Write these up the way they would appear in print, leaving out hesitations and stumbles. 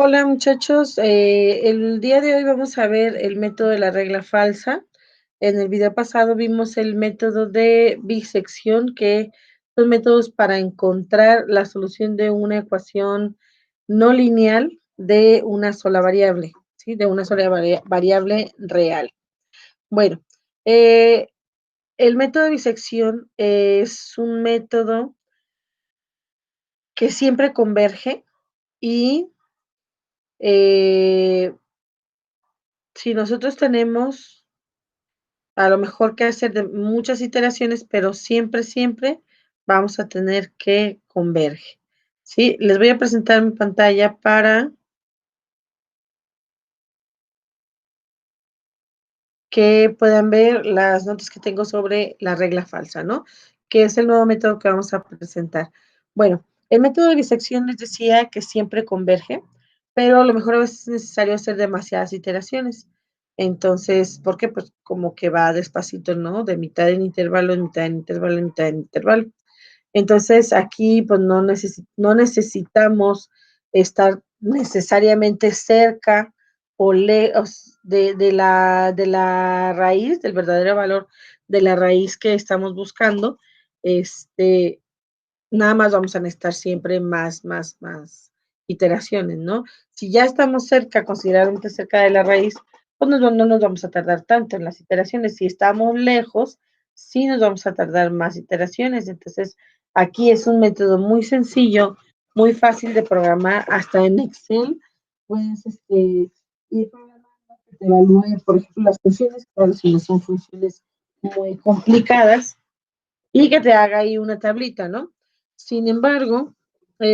Hola muchachos, el día de hoy vamos a ver el método de la regla falsa. En el video pasado vimos el método de bisección, que son métodos para encontrar la solución de una ecuación no lineal de una sola variable, ¿sí? De una sola variable real. Bueno, eh, el método de bisección es un método que siempre converge y eh, si nosotros tenemos a lo mejor que hacer de muchas iteraciones, pero siempre vamos a tener que converge. ¿Sí? Les voy a presentar mi pantalla para que puedan ver las notas que tengo sobre la regla falsa, ¿no? Que es el nuevo método que vamos a presentar. Bueno, el método de bisección les decía que siempre converge, pero a lo mejor a veces es necesario hacer demasiadas iteraciones. Entonces, ¿por qué? Pues como que va despacito, ¿no? De mitad en intervalo, en mitad en intervalo, en mitad en intervalo. Entonces, aquí pues no necesitamos estar necesariamente cerca o lejos de la raíz, del verdadero valor de la raíz que estamos buscando. Este, nada más vamos a necesitar siempre más iteraciones, ¿no? Si ya estamos cerca, considerablemente cerca de la raíz, pues no nos vamos a tardar tanto en las iteraciones. Si estamos lejos, sí nos vamos a tardar más iteraciones. Entonces, aquí es un método muy sencillo, muy fácil de programar, hasta en Excel puedes ir programando que te evalúe, por ejemplo, las funciones, claro, si no son funciones muy complicadas, y que te haga ahí una tablita, ¿no? Sin embargo,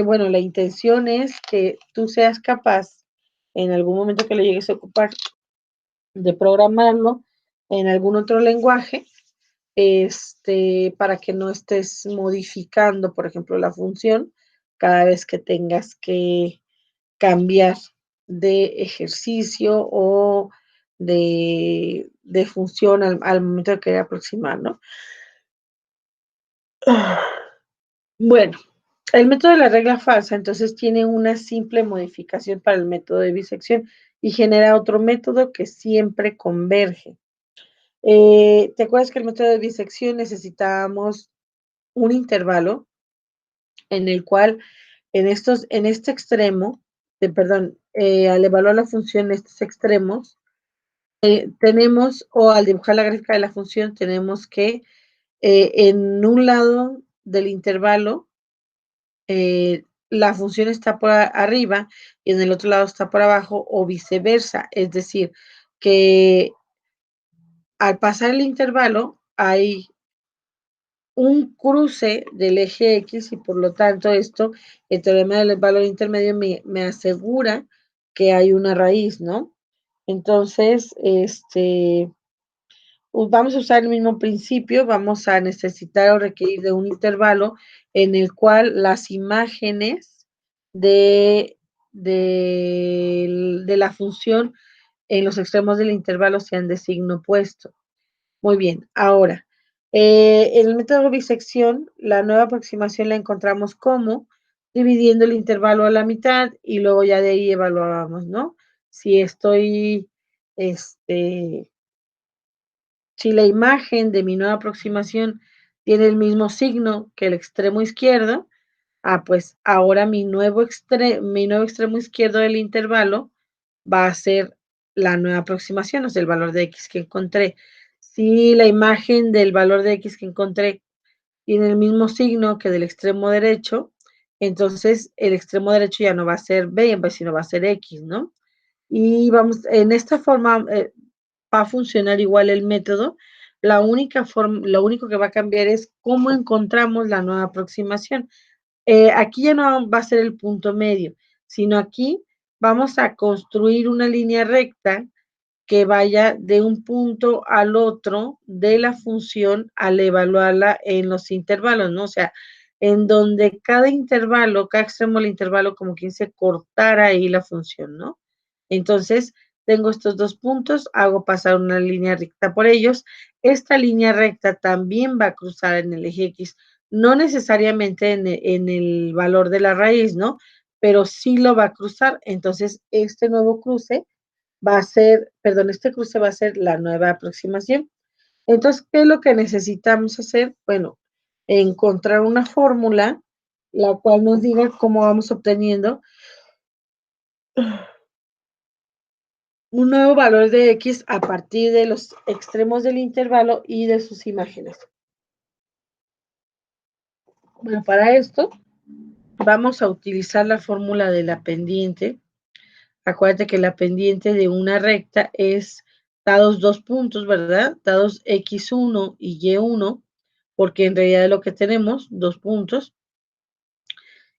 bueno, la intención es que tú seas capaz, en algún momento que lo llegues a ocupar, de programarlo en algún otro lenguaje, para que no estés modificando, por ejemplo, la función cada vez que tengas que cambiar de ejercicio o de función al momento de querer aproximar, ¿no? Bueno, el método de la regla falsa, entonces, tiene una simple modificación para el método de bisección y genera otro método que siempre converge. ¿Te acuerdas que el método de bisección necesitábamos un intervalo en el cual en este extremo, perdón, al evaluar la función en estos extremos, tenemos, o al dibujar la gráfica de la función, tenemos que en un lado del intervalo la función está por arriba y en el otro lado está por abajo o viceversa. Es decir, que al pasar el intervalo hay un cruce del eje X y por lo tanto esto, el teorema del valor intermedio me asegura que hay una raíz, ¿no? Entonces, vamos a usar el mismo principio, vamos a necesitar o requerir de un intervalo en el cual las imágenes de la función en los extremos del intervalo sean de signo opuesto. Muy bien, ahora, en el método de bisección, la nueva aproximación la encontramos como dividiendo el intervalo a la mitad y luego ya de ahí evaluábamos, ¿no? Si estoy, este, si la imagen de mi nueva aproximación tiene el mismo signo que el extremo izquierdo, pues ahora mi nuevo extremo izquierdo del intervalo va a ser la nueva aproximación, o sea, el valor de X que encontré. Si la imagen del valor de X que encontré tiene el mismo signo que del extremo derecho, entonces el extremo derecho ya no va a ser B, sino va a ser X, ¿no? Y vamos, en esta forma va a funcionar igual el método. Lo único que va a cambiar es cómo encontramos la nueva aproximación. Aquí ya no va a ser el punto medio, sino aquí vamos a construir una línea recta que vaya de un punto al otro de la función al evaluarla en los intervalos, ¿no? O sea, en donde cada intervalo, cada extremo del intervalo, como quien se cortara ahí la función, ¿no? Entonces, tengo estos dos puntos, hago pasar una línea recta por ellos. Esta línea recta también va a cruzar en el eje X, no necesariamente en el valor de la raíz, ¿no? pero sí lo va a cruzar. Entonces, este nuevo cruce va a ser, perdón, este cruce va a ser la nueva aproximación. Entonces, ¿qué es lo que necesitamos hacer? Bueno, encontrar una fórmula la cual nos diga cómo vamos obteniendo un nuevo valor de X a partir de los extremos del intervalo y de sus imágenes. Bueno, para esto vamos a utilizar la fórmula de la pendiente. Acuérdate que la pendiente de una recta es dados dos puntos, ¿verdad? Dados X1 y Y1, porque en realidad es lo que tenemos, dos puntos,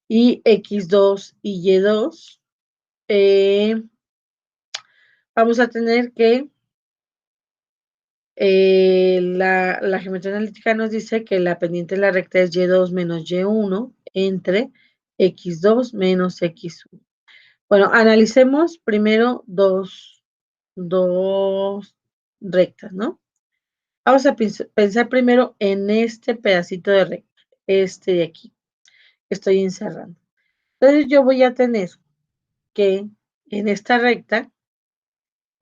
y X2 y Y2. Vamos a tener que la geometría analítica nos dice que la pendiente de la recta es Y2 menos Y1 entre X2 menos X1. Bueno, analicemos primero dos rectas, ¿no? Vamos a pensar primero en este pedacito de recta, este de aquí, que estoy encerrando. Entonces yo voy a tener que en esta recta,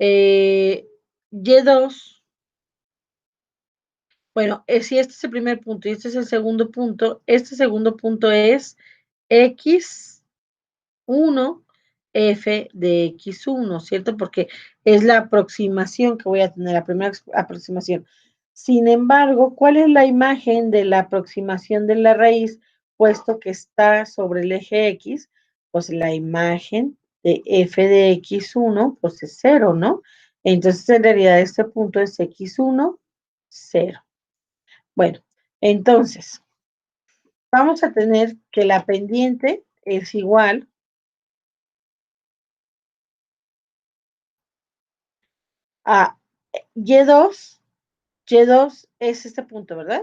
Y2, bueno, si este es el primer punto y este es el segundo punto, este segundo punto es X1 f de X1, ¿cierto? Porque es la aproximación que voy a tener, la primera aproximación. Sin embargo, ¿cuál es la imagen de la aproximación de la raíz, puesto que está sobre el eje X? Pues la imagen de f de X1, pues es 0, ¿no? Entonces, en realidad, este punto es X1, 0. Bueno, entonces, vamos a tener que la pendiente es igual a Y2, Y2 es este punto, ¿verdad?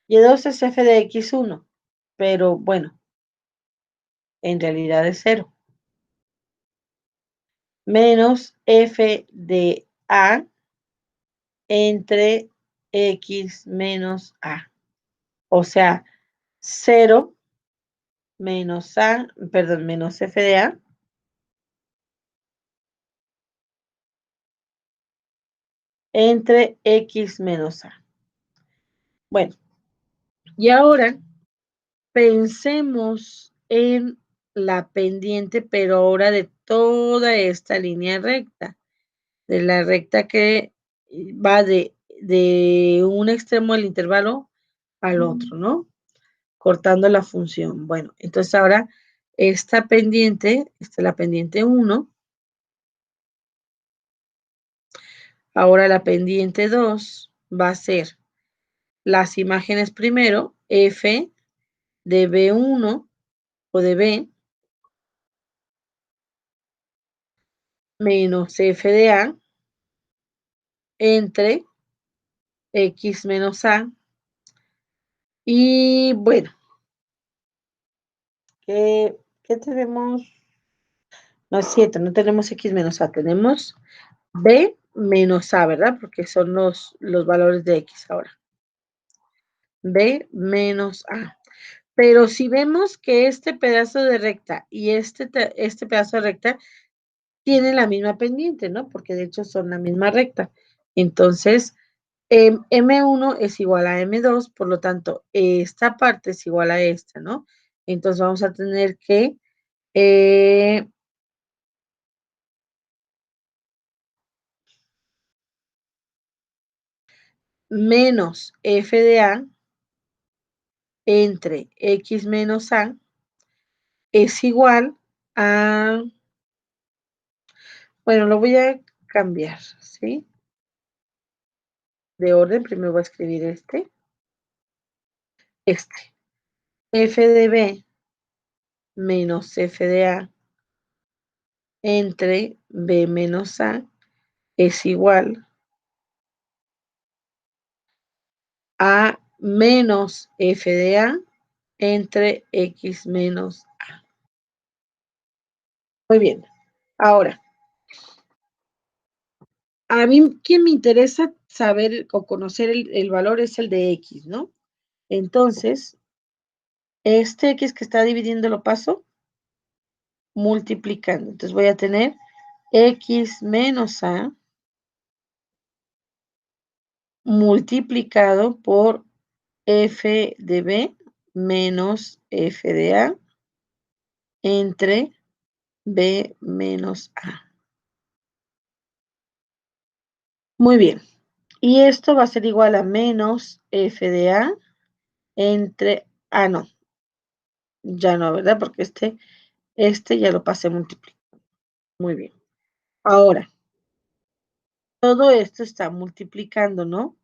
Y2 es f de X1, pero bueno, en realidad es 0. Menos f de A entre X menos A. O sea, 0 menos A, perdón, menos f de A entre X menos A. Bueno, y ahora pensemos en la pendiente, pero ahora de toda esta línea recta, de la recta que va de un extremo del intervalo al otro, ¿no? Cortando la función. Bueno, entonces ahora esta es la pendiente 1, ahora la pendiente 2 va a ser las imágenes primero, f de B1 o de B menos f de A entre X menos A. Y bueno, ¿qué tenemos? No es cierto, no tenemos X menos A, tenemos B menos A, ¿verdad? Porque son los valores de X ahora. B menos A. Pero si vemos que este pedazo de recta y este pedazo de recta tienen la misma pendiente, ¿no? Porque de hecho son la misma recta. Entonces, M1 es igual a M2, por lo tanto, esta parte es igual a esta, ¿no? Entonces vamos a tener que menos f de A entre X menos A es igual a, bueno, lo voy a cambiar, ¿sí? De orden, primero voy a escribir este, f de B menos f de A entre B menos A es igual a menos f de A entre X menos A. Muy bien. Ahora, a mí quien me interesa saber o conocer el valor es el de X, ¿no? Entonces, este X que está dividiendo lo paso multiplicando. Entonces voy a tener x menos a multiplicado por f de b menos f de a entre b menos a. Muy bien. Y esto va a ser igual a menos f de a entre, no, ya no, ¿verdad? Porque este ya lo pasé multiplicando. Muy bien. Ahora, todo esto está multiplicando, ¿no?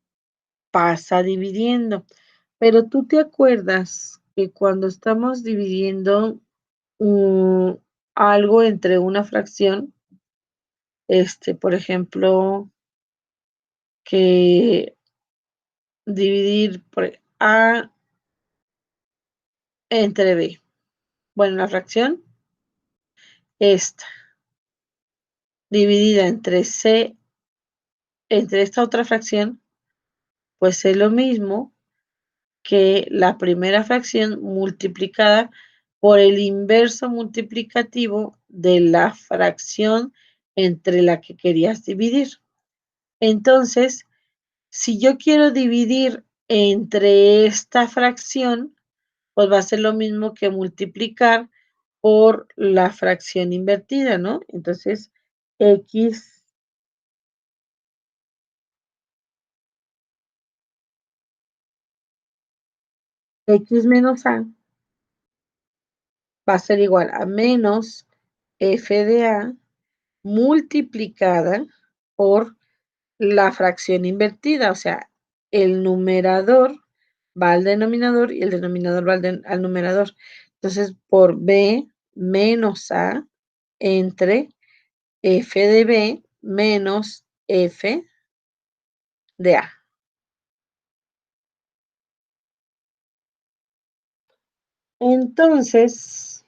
Pasa dividiendo. Pero tú te acuerdas que cuando estamos dividiendo algo entre una fracción, por ejemplo, que dividir por A entre B. Bueno, la fracción esta, dividida entre C, entre esta otra fracción, pues es lo mismo que la primera fracción multiplicada por el inverso multiplicativo de la fracción entre la que querías dividir. Entonces, si yo quiero dividir entre esta fracción, pues va a ser lo mismo que multiplicar por la fracción invertida, ¿no? Entonces, x menos a va a ser igual a menos f de a multiplicada por la fracción invertida, o sea, el numerador va al denominador y el denominador va al numerador. Entonces, por b menos a entre f de b menos f de a. Entonces,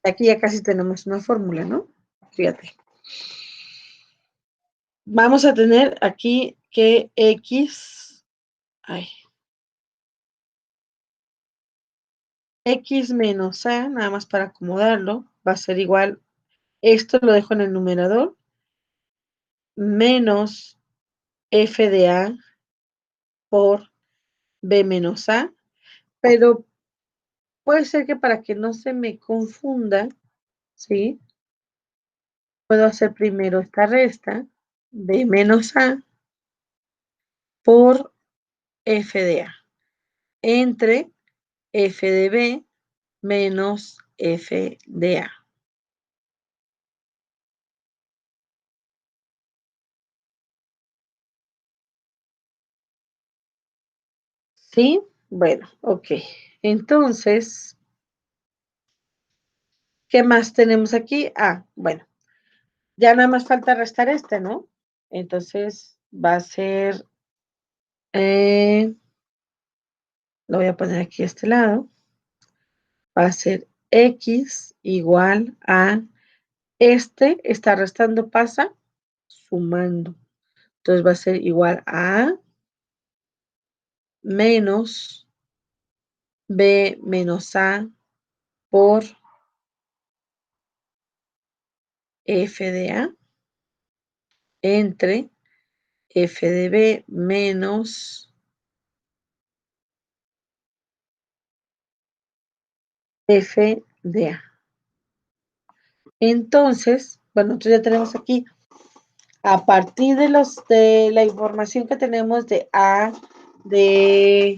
aquí ya casi tenemos una fórmula, ¿no? Fíjate. Vamos a tener aquí que x menos a, nada más para acomodarlo, va a ser igual, esto lo dejo en el numerador, menos f de a por b menos a, pero puede ser que para que no se me confunda, ¿sí? Puedo hacer primero esta resta, b menos a por f de a, entre f de b menos f de a. ¿Sí? Bueno, ok. Entonces, ¿qué más tenemos aquí? Bueno, ya nada más falta restar ¿no? Entonces, va a ser, lo voy a poner aquí a este lado, va a ser x igual a, está restando, pasa sumando. Entonces, va a ser igual a menos b menos a por f de a entre f de b menos f de a. Entonces, bueno, nosotros ya tenemos aquí, a partir de la información que tenemos de A, de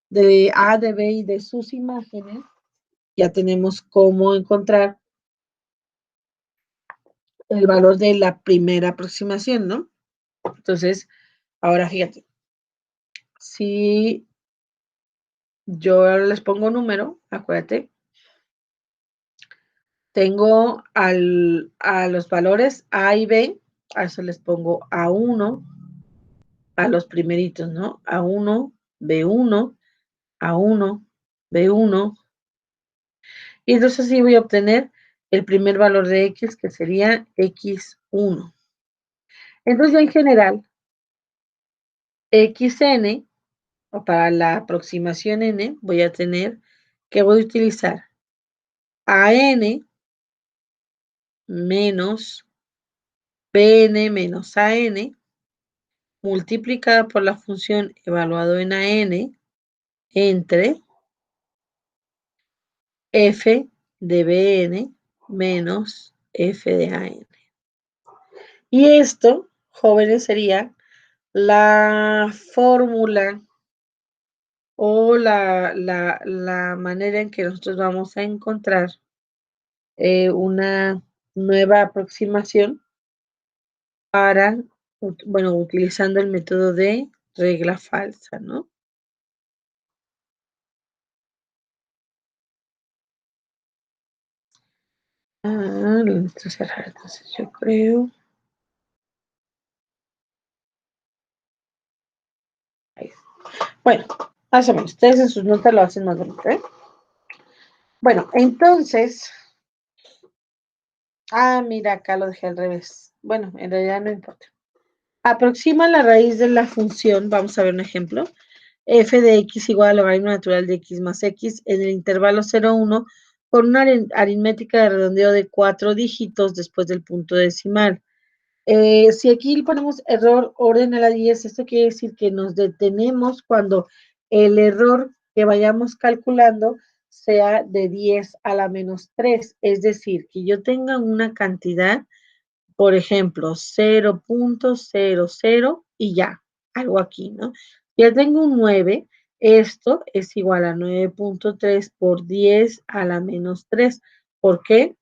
B y de sus imágenes, ya tenemos cómo encontrar el valor de la primera aproximación, ¿no? Entonces, ahora fíjate, si yo ahora les pongo número, acuérdate, tengo a los valores A y B, a eso les pongo A1, a los primeritos, ¿no? A1, B1, A1, B1, y entonces sí voy a obtener el primer valor de X, que sería X1. Entonces ya en general, XN, o para la aproximación N, voy a tener que voy a utilizar AN menos Bn menos An multiplicada por la función evaluado en An entre f de Bn menos f de An. Y esto, jóvenes, sería la fórmula o la manera en que nosotros vamos a encontrar una nueva aproximación para, bueno, utilizando el método de regla falsa, ¿no? Lo necesito cerrar, entonces yo creo. Ahí. Bueno, más o menos. Ustedes en sus notas lo hacen más bonito, ¿eh? Bueno, entonces. Mira, acá lo dejé al revés. Bueno, en realidad no importa. Aproxima la raíz de la función. Vamos a ver un ejemplo. F de x igual al logaritmo natural de x más x en el intervalo 0,1 con una aritmética de redondeo de 4 dígitos después del punto decimal. Si aquí ponemos error orden a la 10, esto quiere decir que nos detenemos cuando el error que vayamos calculando sea de 10 a la menos 3, es decir, que yo tenga una cantidad, por ejemplo, 0,00 y ya, algo aquí, ¿no? Ya tengo un 9, esto es igual a 9,3 por 10 a la menos 3. ¿Por qué?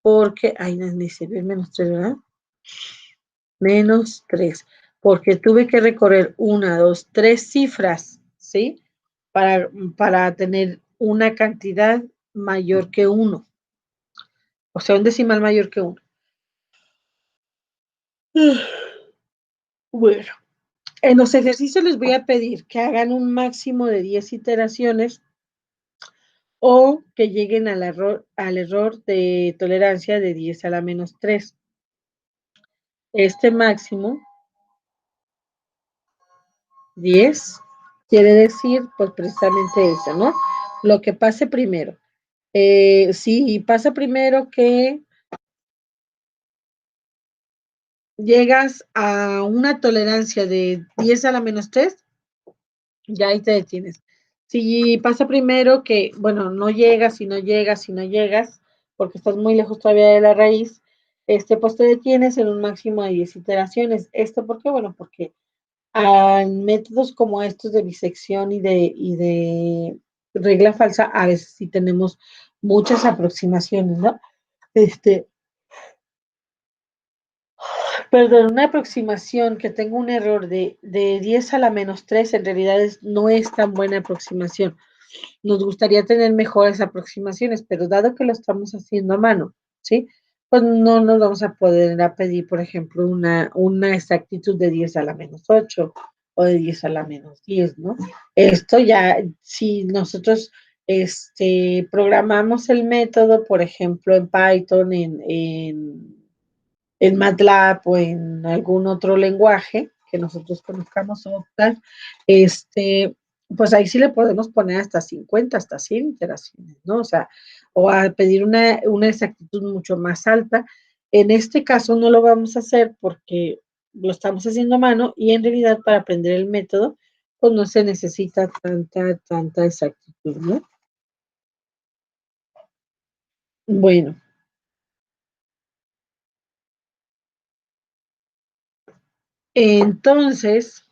Porque, no me sirve menos 3, ¿verdad? Menos 3, porque tuve que recorrer 1, 2, 3 cifras, ¿sí? Para tener una cantidad mayor que 1, o sea, un decimal mayor que 1. Bueno, en los ejercicios les voy a pedir que hagan un máximo de 10 iteraciones o que lleguen al error de tolerancia de 10 a la menos 3. Este máximo, 10, quiere decir, pues precisamente eso, ¿no? Lo que pase primero. Si pasa primero que llegas a una tolerancia de 10 a la menos 3, ya ahí te detienes. Si pasa primero que, bueno, no llegas, si no llegas, si no llegas, porque estás muy lejos todavía de la raíz, pues te detienes en un máximo de 10 iteraciones. ¿Esto por qué? Bueno, porque métodos como estos de bisección y de regla falsa, a veces sí tenemos muchas aproximaciones, ¿no? Este, Perdón, una aproximación que tenga un error de 10 a la menos 3 en realidad no es tan buena aproximación. Nos gustaría tener mejores aproximaciones, pero dado que lo estamos haciendo a mano, ¿sí? Pues no nos vamos a poder pedir, por ejemplo, una exactitud de 10 a la menos 8 o de 10 a la menos 10, ¿no? Esto ya, si nosotros programamos el método, por ejemplo, en Python, en MATLAB o en algún otro lenguaje que nosotros conozcamos o tal, pues ahí sí le podemos poner hasta 50, hasta 100 iteraciones, ¿no? O sea, o a pedir una exactitud mucho más alta. En este caso no lo vamos a hacer porque lo estamos haciendo a mano y en realidad para aprender el método, pues no se necesita tanta exactitud, ¿no? Bueno, entonces,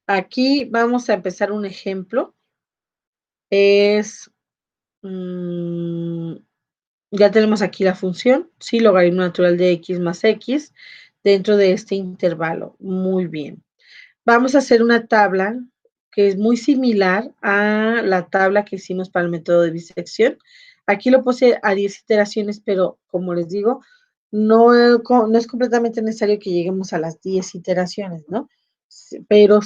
aquí vamos a empezar un ejemplo. Es, mm, ya tenemos aquí la función, sí, logaritmo natural de x más x dentro de este intervalo. Muy bien. Vamos a hacer una tabla que es muy similar a la tabla que hicimos para el método de bisección. Aquí lo puse a 10 iteraciones, pero como les digo, no es completamente necesario que lleguemos a las 10 iteraciones, ¿no? Pero,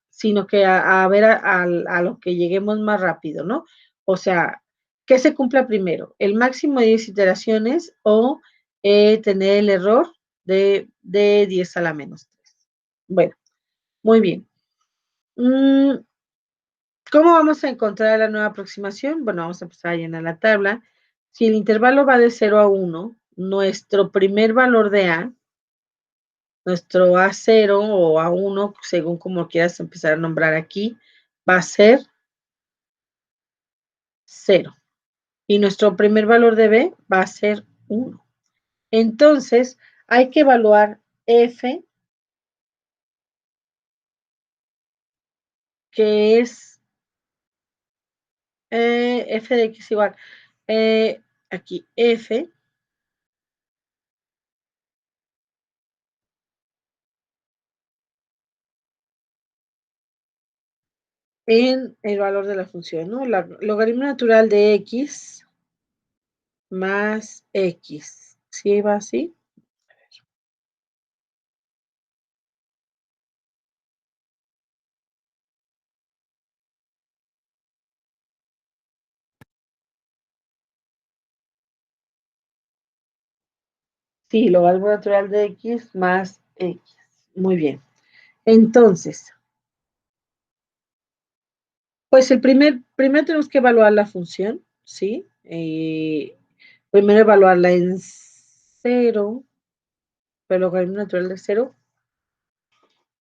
sino que a ver a lo que lleguemos más rápido, ¿no? O sea, ¿qué se cumpla primero? ¿El máximo de 10 iteraciones o tener el error de 10 a la menos 3? Bueno, muy bien. ¿Cómo vamos a encontrar la nueva aproximación? Bueno, vamos a empezar a llenar la tabla. Si el intervalo va de 0 a 1, nuestro primer valor de A, nuestro A0 o A1, según como quieras empezar a nombrar aquí, va a ser 0. Y nuestro primer valor de B va a ser 1. Entonces, hay que evaluar F, que es F de X igual. Aquí F en el valor de la función, ¿no? La logaritmo natural de X más X. ¿Sí va así? Sí, logaritmo natural de X más X. Muy bien. Entonces, pues primero tenemos que evaluar la función, ¿sí? Primero evaluarla en 0, pero logaritmo natural de 0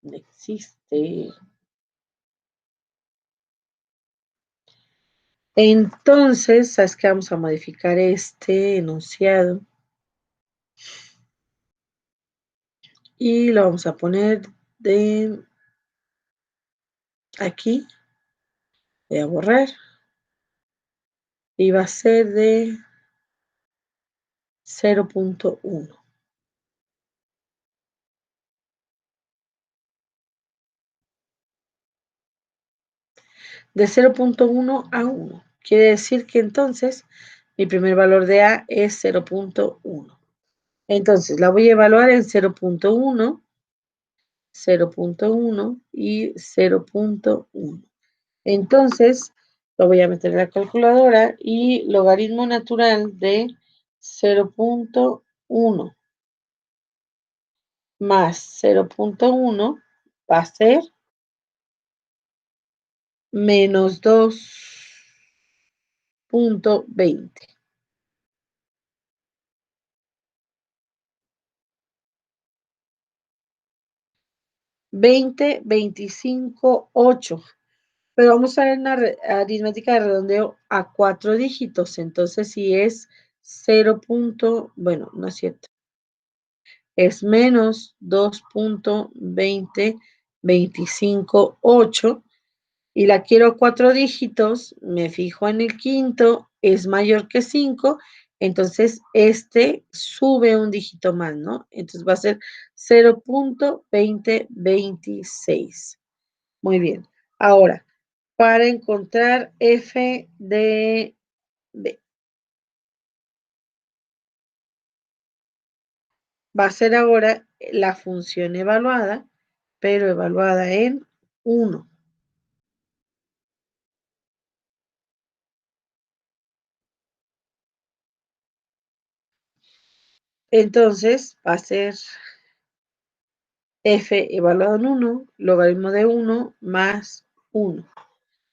no existe. Entonces, ¿sabes qué? Vamos a modificar este enunciado y lo vamos a poner de aquí. Voy a borrar y va a ser de 0.1. De 0.1 a 1. Quiere decir que entonces mi primer valor de A es 0.1. Entonces la voy a evaluar en 0.1, 0.1 y 0.1. Entonces lo voy a meter en la calculadora y logaritmo natural de 0.1 más 0.1 va a ser menos 2.20. 20, 25, 8. Pero vamos a ver una aritmética de redondeo a 4 dígitos. Entonces, si es 0. Bueno, no es cierto. Es menos 2.2025.8 y la quiero a 4 dígitos, me fijo en el quinto, es mayor que 5, entonces este sube un dígito más, ¿no? Entonces va a ser 0.2026. Muy bien. Ahora, para encontrar f de b, va a ser ahora la función evaluada, pero evaluada en 1. Entonces va a ser f evaluado en 1, logaritmo de 1 más 1.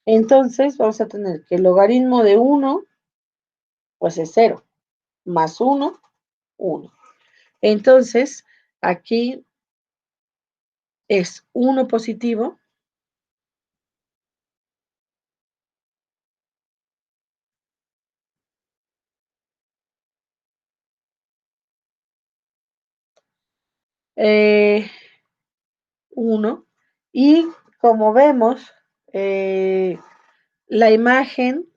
Entonces vamos a tener que el logaritmo de 1, pues es 0, más 1, 1. Entonces, aquí es 1 positivo, eh, 1, y como vemos, eh, la imagen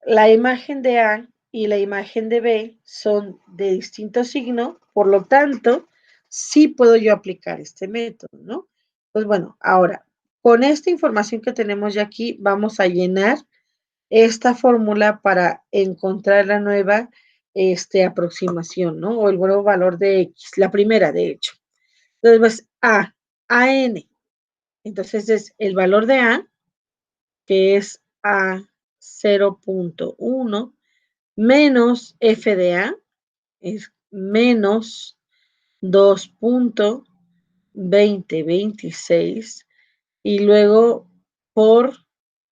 La imagen de A y la imagen de B son de distinto signo, por lo tanto, sí puedo yo aplicar este método, ¿no? Pues bueno, ahora, con esta información que tenemos ya aquí, vamos a llenar esta fórmula para encontrar la nueva aproximación, ¿no? O el nuevo valor de X, la primera, de hecho. Entonces, pues, AN. Entonces, es el valor de A, que es A 0.1 menos f de a es menos 2.2026 y luego por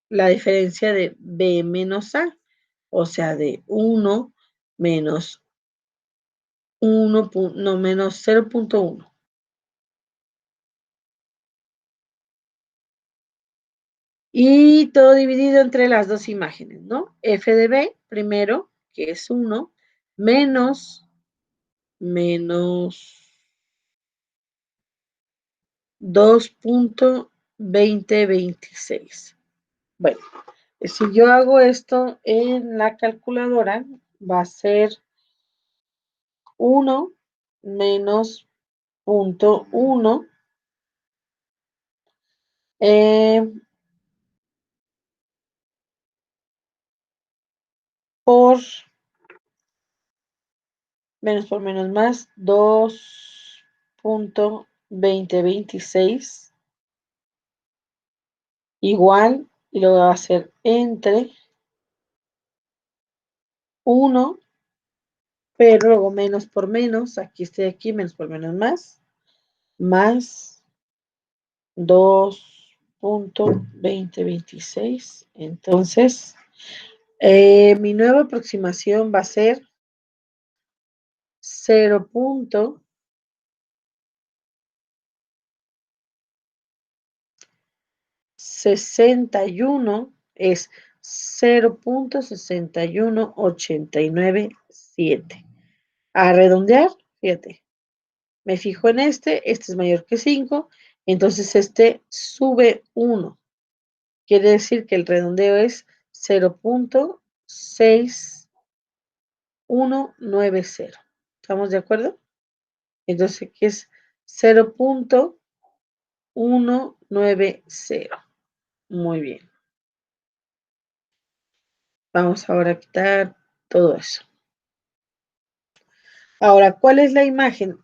la diferencia de b menos a. o sea, de 1 menos 1, no, menos 0,1. Y todo dividido entre las dos imágenes, ¿no? F de B, primero, que es 1, menos 2,2026. Bueno, si yo hago esto en la calculadora, va a ser 1 menos 0,1 eh, por menos por menos más 2,2026 igual, y lo voy a hacer entre 1, pero luego menos por menos, aquí estoy aquí, menos por menos más 2,2026. Entonces, mi nueva aproximación va a ser 0,61, es 0,61897. A redondear, fíjate, me fijo en este es mayor que 5, entonces este sube 1. Quiere decir que el redondeo es 0,6190. ¿Estamos de acuerdo? Entonces aquí es 0,190. Muy bien. Vamos ahora a quitar todo eso. Ahora, ¿cuál es la imagen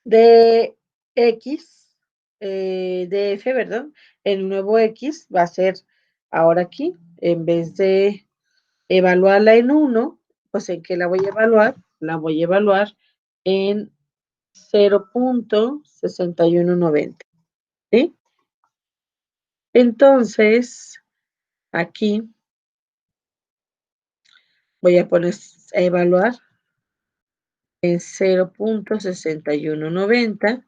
de X, de F, ¿verdad? El nuevo X va a ser ahora aquí, en vez de evaluarla en 1, pues ¿en qué la voy a evaluar? La voy a evaluar en 0,6190, ¿sí? Entonces, aquí voy a poner a evaluar en 0,6190,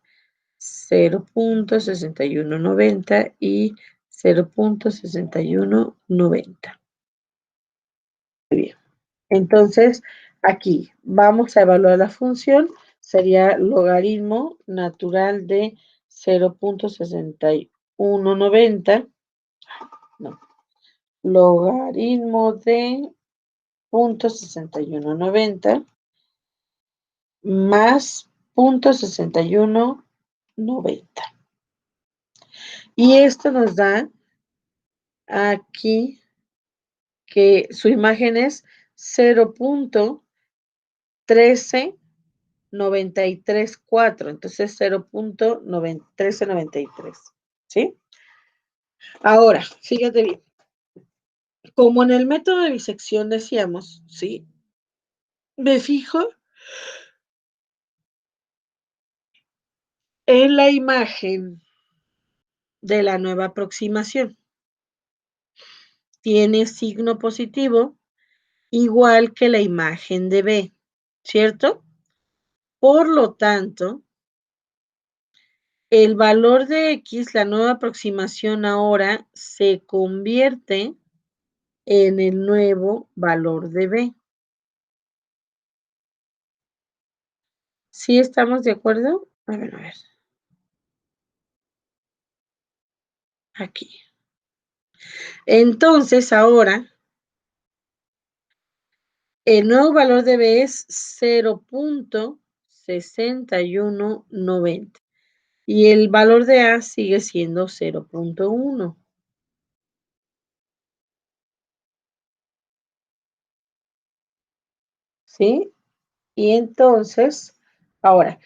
0,6190 y 0,6190. Muy bien. Entonces, aquí vamos a evaluar la función. Sería logaritmo natural de 0,6190. No, logaritmo de 0,6190 más 0,6190. Y esto nos da aquí que su imagen es 0,13934, entonces 0,1393, ¿sí? Ahora, fíjate bien, como en el método de bisección decíamos, ¿sí? Me fijo en la imagen de la nueva aproximación. Tiene signo positivo igual que la imagen de B, ¿cierto? Por lo tanto, el valor de X, la nueva aproximación ahora se convierte en el nuevo valor de B. ¿Sí estamos de acuerdo? A ver. Aquí. Entonces, ahora, el nuevo valor de B es 0,6190. Y el valor de A sigue siendo 0,1. ¿Sí? Y entonces, ahora,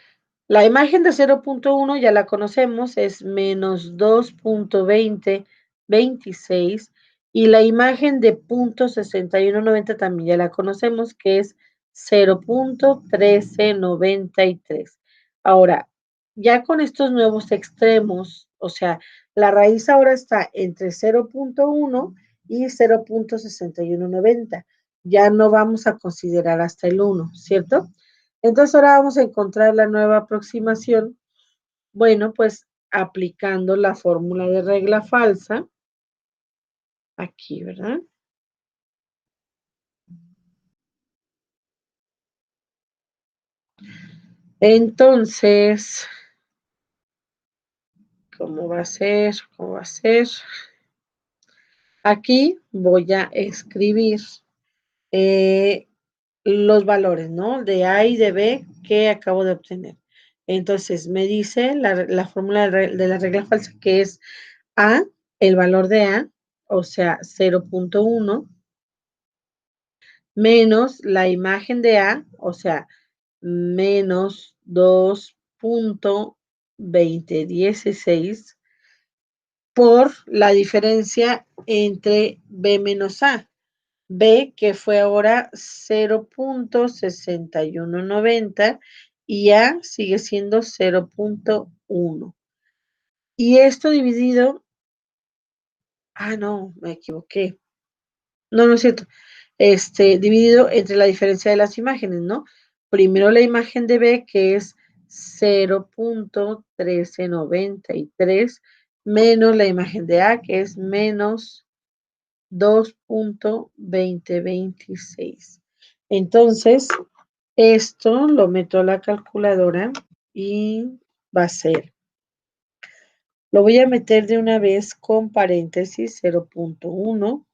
la imagen de 0,1 ya la conocemos, es menos 2,2026. Y la imagen de 0,6190 también ya la conocemos, que es 0,1393. Ahora, ya con estos nuevos extremos, o sea, la raíz ahora está entre 0,1 y 0.6190. Ya no vamos a considerar hasta el 1, ¿cierto? Entonces ahora vamos a encontrar la nueva aproximación. Bueno, pues aplicando la fórmula de regla falsa, aquí, ¿verdad? Entonces, ¿cómo va a ser? ¿Cómo va a ser? Aquí voy a escribir eh, los valores, ¿no? De A y de B que acabo de obtener. Entonces, me dice la fórmula de la regla falsa que es A, el valor de A, o sea, 0.1, menos la imagen de A, o sea, menos 2.2016 por la diferencia entre B menos A. B, que fue ahora 0.6190 y A sigue siendo 0.1. Y esto dividido, no, me equivoqué. No, no es cierto. Dividido entre la diferencia de las imágenes, ¿no? Primero la imagen de B, que es 0.1393, menos la imagen de A, que es menos 2.2026. Entonces, esto lo meto a la calculadora y va a ser, lo voy a meter de una vez con paréntesis 0.1.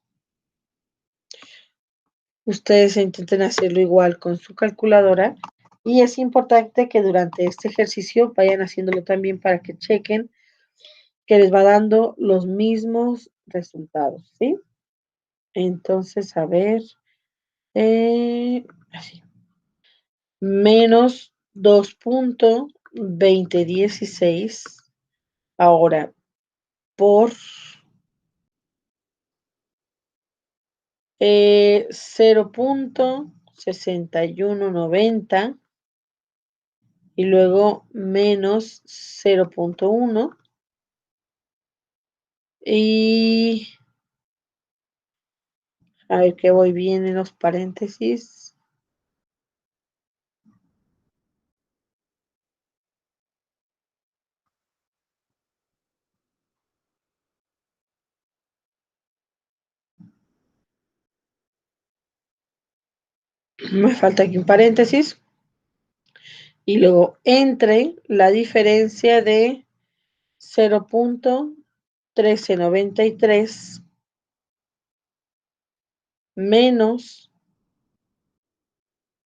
Ustedes intenten hacerlo igual con su calculadora y es importante que durante este ejercicio vayan haciéndolo también para que chequen que les va dando los mismos resultados, ¿sí? Entonces, a ver, así, menos 2.2016 ahora por 0.6190 y luego menos 0.1 y a ver que voy bien en los paréntesis. Me falta aquí un paréntesis y luego entre la diferencia de 0.1393 menos,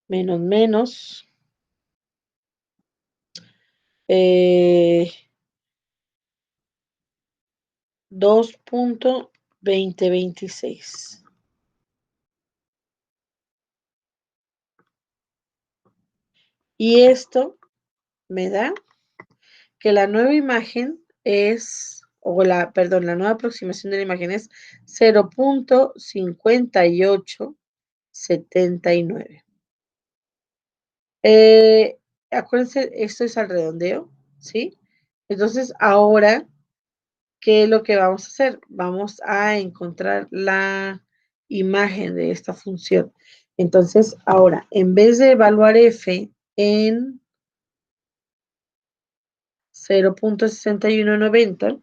menos, eh, 2.2026. Y esto me da que la nueva imagen es, perdón, la nueva aproximación de la imagen es 0.5879. Eh, Acuérdense, esto es al redondeo, ¿sí? Entonces, ahora, ¿qué es lo que vamos a hacer? Vamos a encontrar la imagen de esta función. Entonces, ahora, en vez de evaluar f en 0.6190,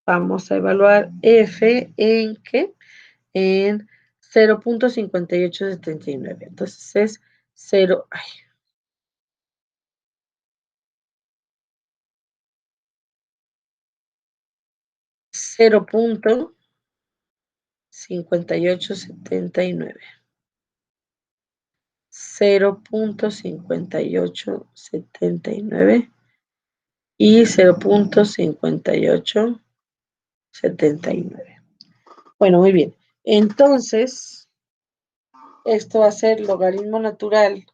vamos a evaluar f en ¿qué? En 0.5879. Entonces es 0, 0.5879. 0.5879 y 0.5879. Bueno, muy bien. Entonces, esto va a ser logaritmo natural.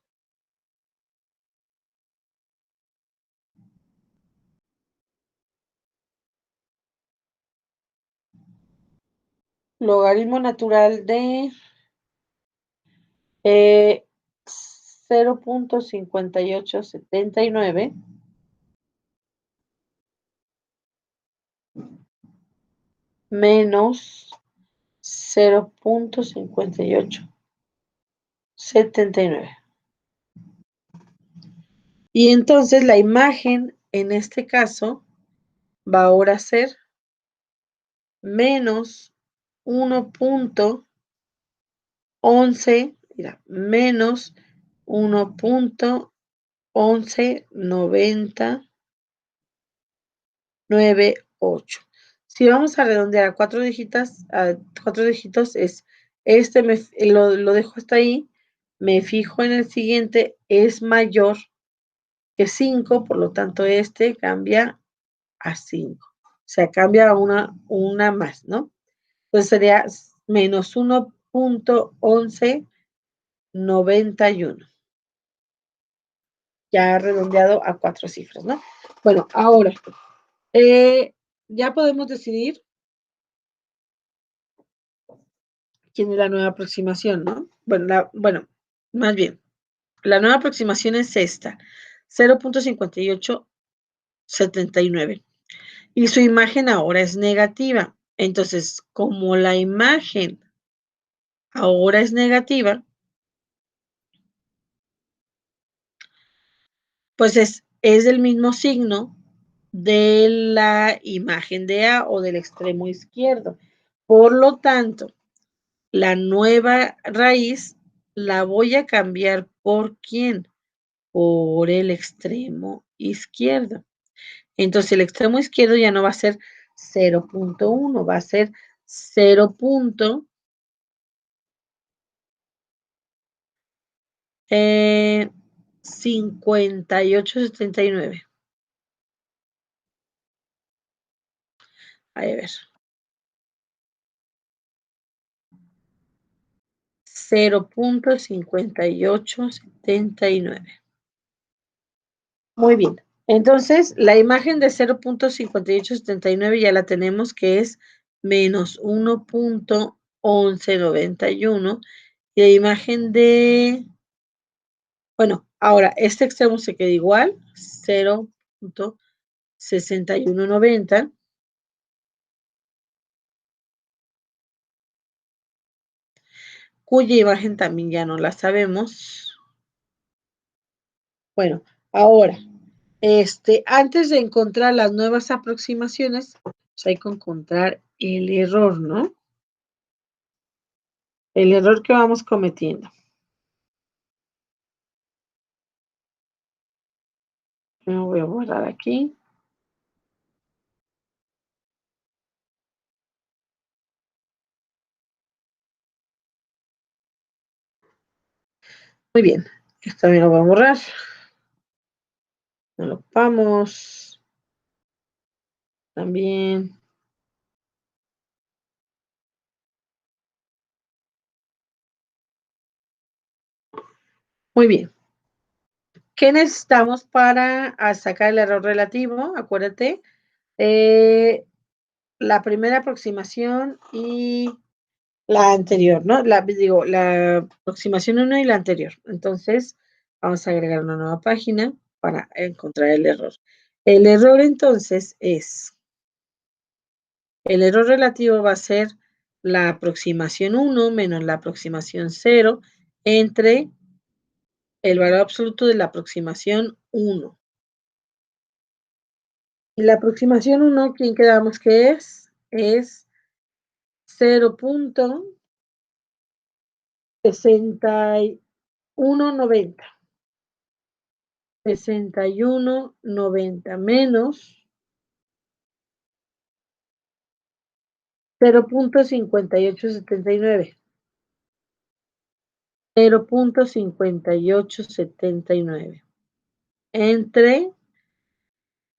Logaritmo natural de 0.5879 menos 0.5879. Y entonces la imagen, en este caso, va ahora a ser menos 1.11, mira, menos 1.119098. Si vamos a redondear a cuatro dígitos es lo dejo hasta ahí, me fijo en el siguiente, es mayor que 5, por lo tanto este cambia a 5. O sea, cambia a una más, ¿no? Entonces sería menos 1.1191. Ya redondeado a 4 cifras, ¿no? Bueno, ahora, ya podemos decidir quién es la nueva aproximación, ¿no? Bueno, más bien, la nueva aproximación es esta, 0.5879. Y su imagen ahora es negativa. Entonces, como la imagen ahora es negativa, pues es del mismo signo de la imagen de A o del extremo izquierdo. Por lo tanto, la nueva raíz la voy a cambiar por ¿quién? Por el extremo izquierdo. Entonces, el extremo izquierdo ya no va a ser 0.1, va a ser 0.5879. A ver, 0.5879. Muy bien. Entonces, la imagen de 0.5879 ya la tenemos, que es menos 1.1191. Y la imagen de, bueno, ahora este extremo se queda igual, 0.6190. Cuya imagen también ya no la sabemos. Bueno, ahora, antes de encontrar las nuevas aproximaciones, pues hay que encontrar el error, ¿no? El error que vamos cometiendo. Me voy a borrar aquí. Muy bien. Esto también lo voy a borrar. No lo vamos. También. Muy bien. ¿Qué necesitamos para sacar el error relativo? Acuérdate. La primera aproximación y la anterior, ¿no? La aproximación 1 y la anterior. Entonces, vamos a agregar una nueva página para encontrar el error. El error entonces es, el error relativo va a ser la aproximación 1 menos la aproximación 0 entre el valor absoluto de la aproximación 1. Y la aproximación 1, ¿quién quedamos que es? Es 0.6190. 6190 menos 0.5879. 0.5879 entre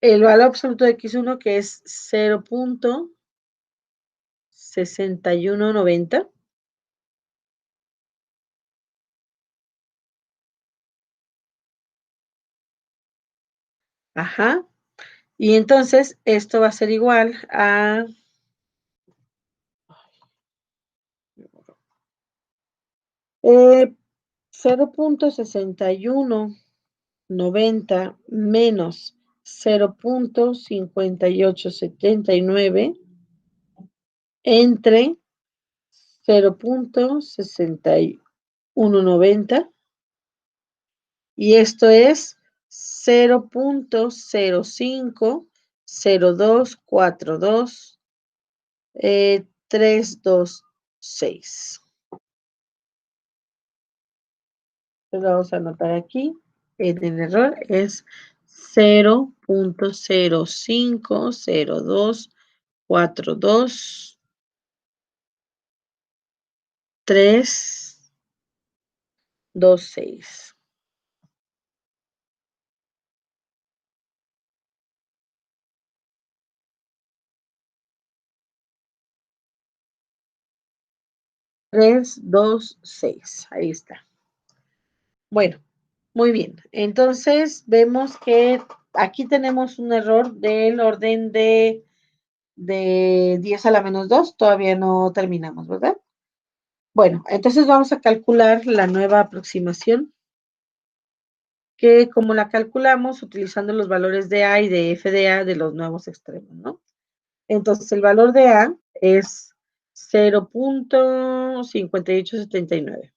el valor absoluto de x1, que es 0.6190. Ajá. Y entonces esto va a ser igual a 0.6190 menos 0.5879 entre 0.6190 y esto es 0.050242 326. Entonces vamos a anotar aquí, en el error es 0.050242 326. Tres, dos, seis. Ahí está. Bueno, muy bien. Entonces vemos que aquí tenemos un error del orden de 10 a la menos 2. Todavía no terminamos, ¿verdad? Bueno, entonces vamos a calcular la nueva aproximación, que como la calculamos utilizando los valores de A y de F de A de los nuevos extremos, ¿no? Entonces el valor de A es 0.5879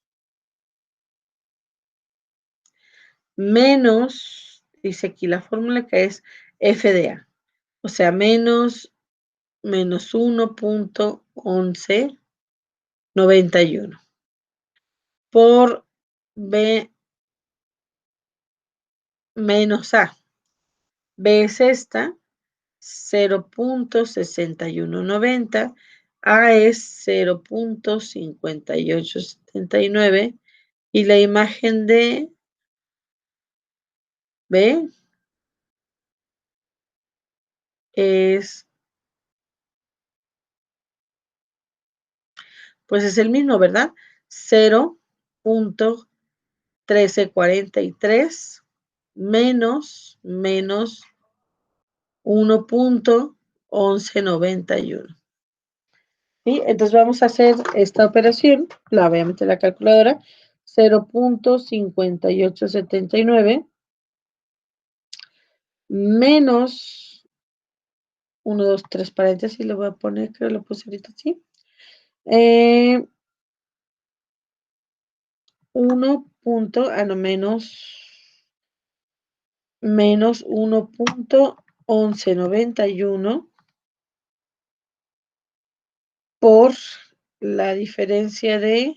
menos, dice aquí la fórmula que es F de A, o sea, menos 1.1191 por B menos A. B es esta, 0.6190, A es 0.5879 y la imagen de B es, pues es el mismo, ¿verdad? 0.1343 menos 1.1191. ¿Sí? Entonces vamos a hacer esta operación, la voy a meter en la calculadora, 0.5879 menos 1, 2, 3 paréntesis, le voy a poner, creo que lo puse ahorita así, 1 punto, no, menos 1.1191 por la diferencia de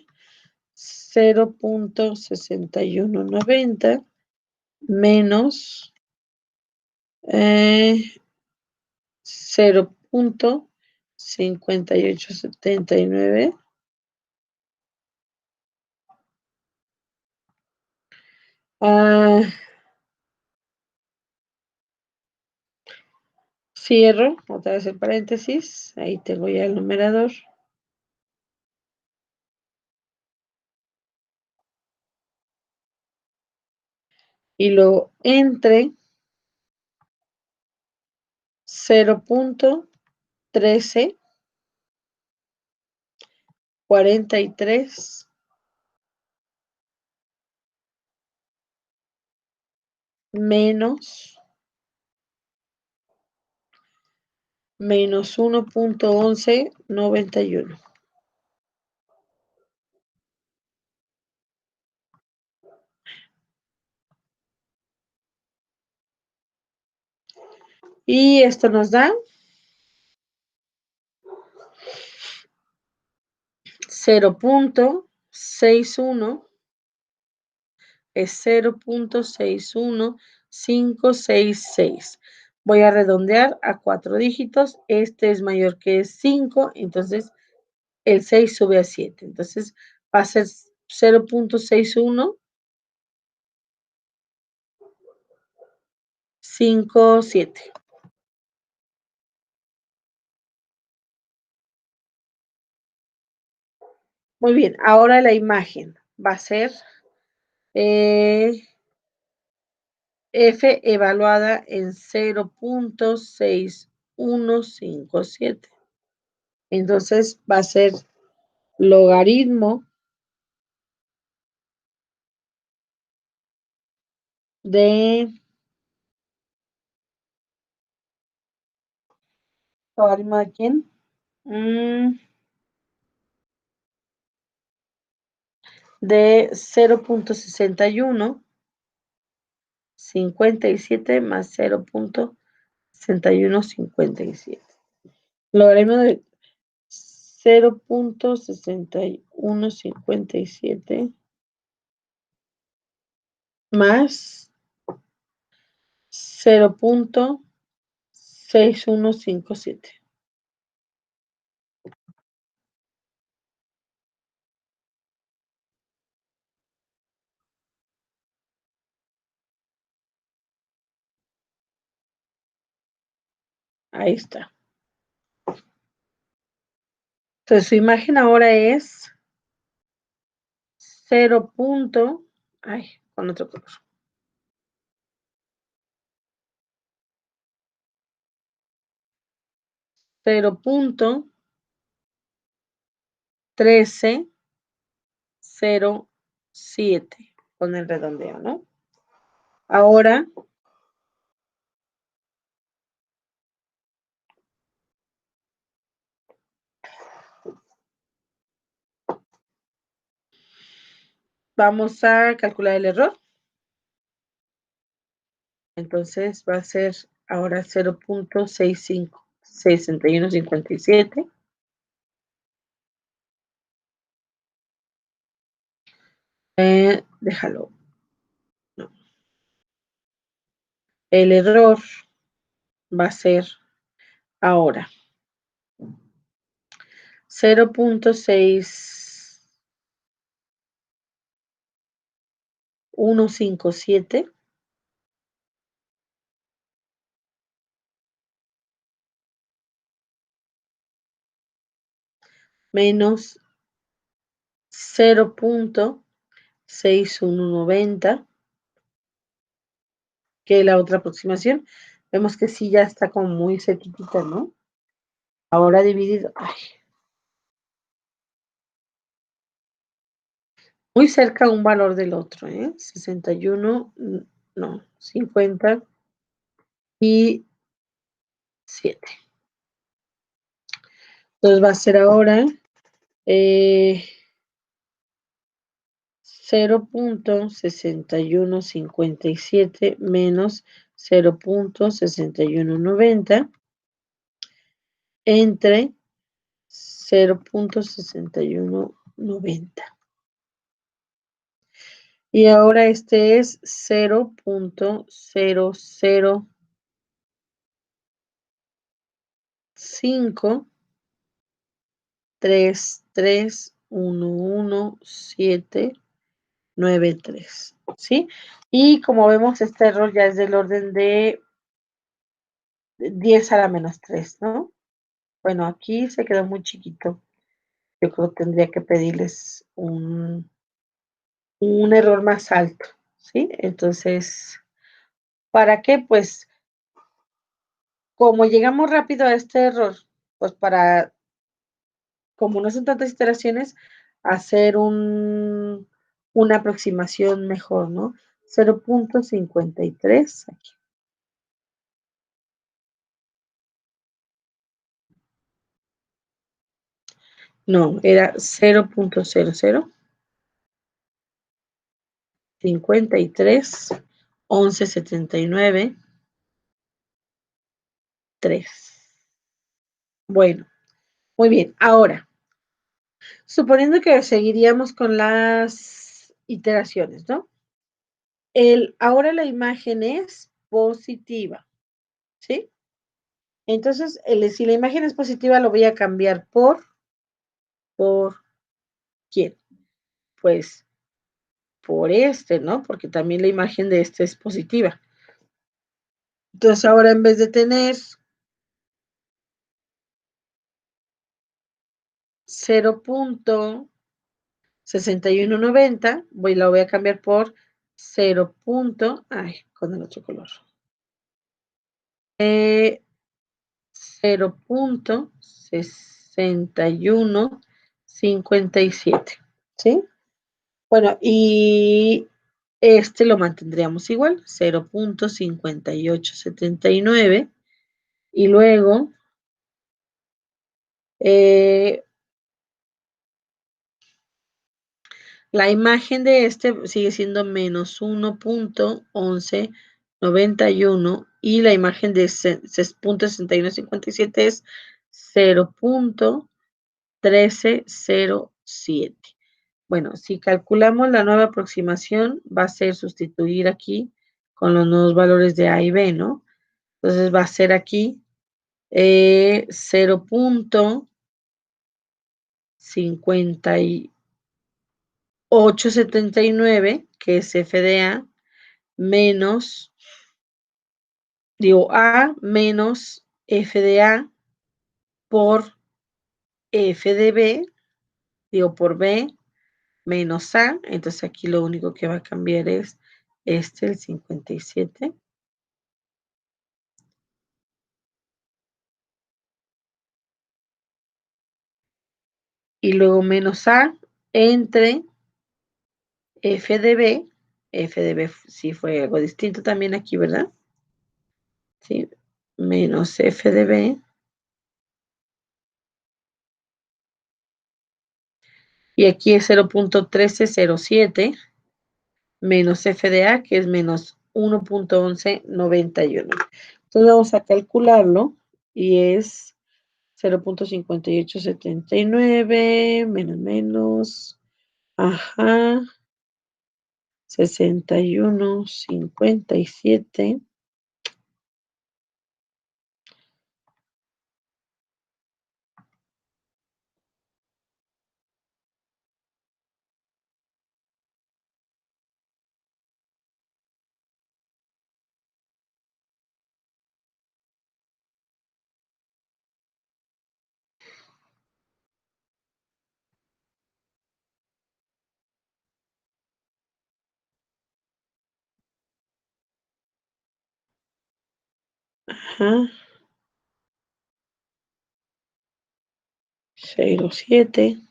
0.6190 menos 0.5879. Cierro otra vez el paréntesis. Ahí tengo ya el numerador. Y luego entre 0.1343 menos 1.1191. Y esto nos da 0.61, es 0.61566. Voy a redondear a 4 dígitos. Este es mayor que 5, entonces el 6 sube a 7. Entonces va a ser 0.6157. Muy bien, ahora la imagen va a ser F evaluada en 0.6157. Entonces va a ser logaritmo de ¿logaritmo de quién? De 0,6157 más 0,6157. Logaritmo de 0,6157 más 0,6157. Ahí está. Entonces su imagen ahora es 0. Ay, con otro color. 0,1307 con el redondeo, ¿no? Ahora vamos a calcular el error. Entonces va a ser ahora 0,6157. Déjalo. No. El error va a ser ahora 0,6157 menos 0,6190, que es la otra aproximación. Vemos que sí ya está como muy cerquita, ¿no? Ahora dividido, ay, muy cerca un valor del otro, ¿eh? 61, no, 50 y 7. Entonces va a ser ahora 0,6157 menos 0,6190 entre 0,6190. Y ahora este es 0,00533111793, ¿sí? Y como vemos, este error ya es del orden de 10 a la menos 3, ¿no? Bueno, aquí se quedó muy chiquito. Yo creo que tendría que pedirles un error más alto, ¿sí? Entonces, ¿para qué? Pues como llegamos rápido a este error, pues para, como no son tantas iteraciones, hacer una aproximación mejor, ¿no? 0,53 aquí. No, era 0,00531179 3. Bueno, muy bien. Ahora, suponiendo que seguiríamos con las iteraciones, ¿no? Ahora la imagen es positiva, ¿sí? Entonces, si la imagen es positiva, lo voy a cambiar ¿por quién? Pues por este, ¿no? Porque también la imagen de este es positiva. Entonces, ahora en vez de tener 0,6190, la voy a cambiar por 0. Ay, con el otro color. 0,6157, ¿sí? Bueno, y este lo mantendríamos igual, 0,5879, y luego Eh, la imagen de este sigue siendo menos 1.1191 y la imagen de 6157 es 0.1307. Bueno, si calculamos la nueva aproximación, va a ser sustituir aquí con los nuevos valores de A y B, ¿no? Entonces va a ser aquí 0.5879, que es F de A, menos, digo, A menos F de A por F de B, digo, por B menos A. Entonces aquí lo único que va a cambiar es el 57. Y luego menos A entre F de B sí fue algo distinto también aquí, ¿verdad? Sí, menos F de B. Y aquí es 0.1307 menos F de A, que es menos 1.1191. Entonces vamos a calcularlo y es 0.5879 menos, ajá, 61.57. Ajá, 0.7.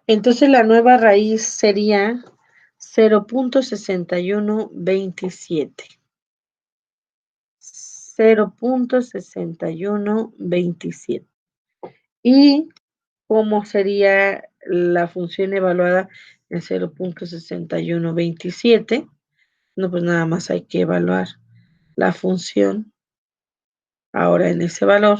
Entonces la nueva raíz sería 0.6127. 0.6127. ¿Y cómo sería la función evaluada en 0.6127? No, pues nada más hay que evaluar la función ahora en ese valor.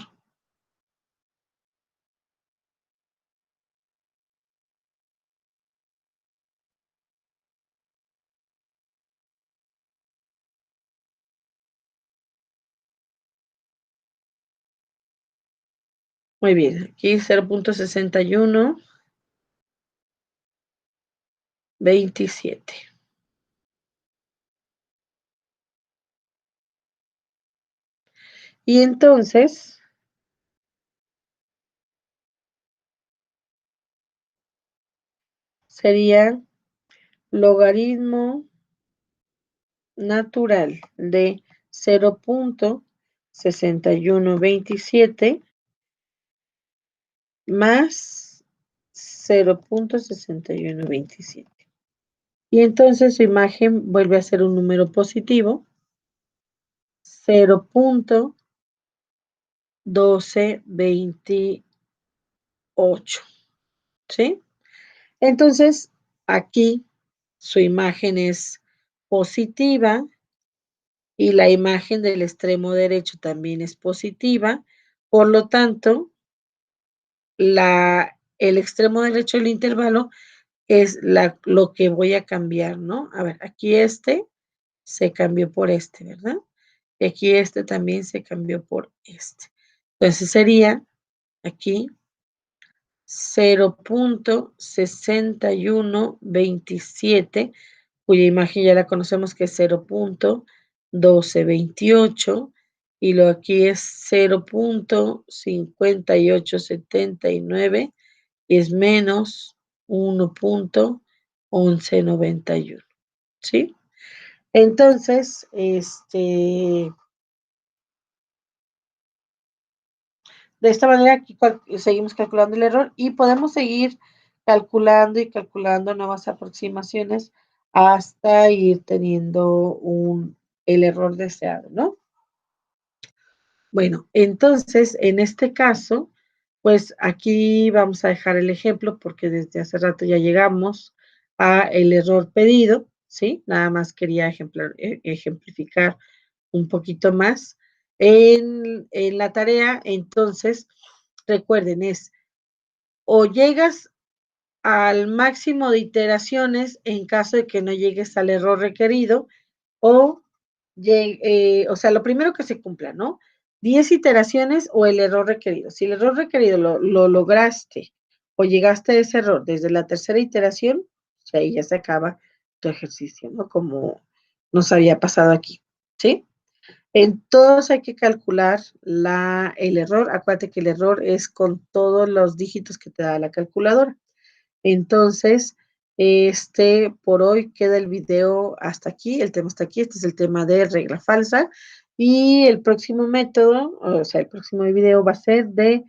Muy bien, aquí 0.6127. Y entonces sería logaritmo natural de 0.6127 más 0.6127. Y entonces su imagen vuelve a ser un número positivo, 0.1228. ¿Sí? Entonces, aquí su imagen es positiva y la imagen del extremo derecho también es positiva. Por lo tanto, el extremo derecho del intervalo es lo que voy a cambiar, ¿no? A ver, aquí se cambió por ¿verdad? Y aquí también se cambió por Entonces sería aquí 0.6127, cuya imagen ya la conocemos que es 0.1228, y lo aquí es 0.5879, y es menos 1.1191, ¿sí? Entonces, de esta manera aquí seguimos calculando el error y podemos seguir calculando y calculando nuevas aproximaciones hasta ir teniendo el error deseado, ¿no? Bueno, entonces, en este caso, pues aquí vamos a dejar el ejemplo porque desde hace rato ya llegamos a el error pedido, ¿sí? Nada más quería ejemplificar un poquito más. En la tarea, entonces, recuerden, es o llegas al máximo de iteraciones en caso de que no llegues al error requerido o, o sea, lo primero que se cumpla, ¿no? 10 iteraciones o el error requerido. Si el error requerido lo lograste o llegaste a ese error desde la tercera iteración, o sea, ahí ya se acaba tu ejercicio, ¿no? Como nos había pasado aquí, ¿sí? En todos hay que calcular el error. Acuérdate que el error es con todos los dígitos que te da la calculadora. Entonces, por hoy queda el video hasta aquí, el tema está aquí, este es el tema de regla falsa y el próximo método, o sea, el próximo video va a ser de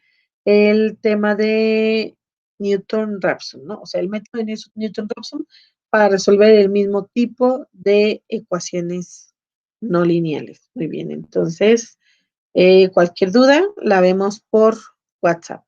el tema de Newton-Raphson, ¿no? O sea, el método de Newton-Raphson para resolver el mismo tipo de ecuaciones no lineales. Muy bien, entonces, cualquier duda la vemos por WhatsApp.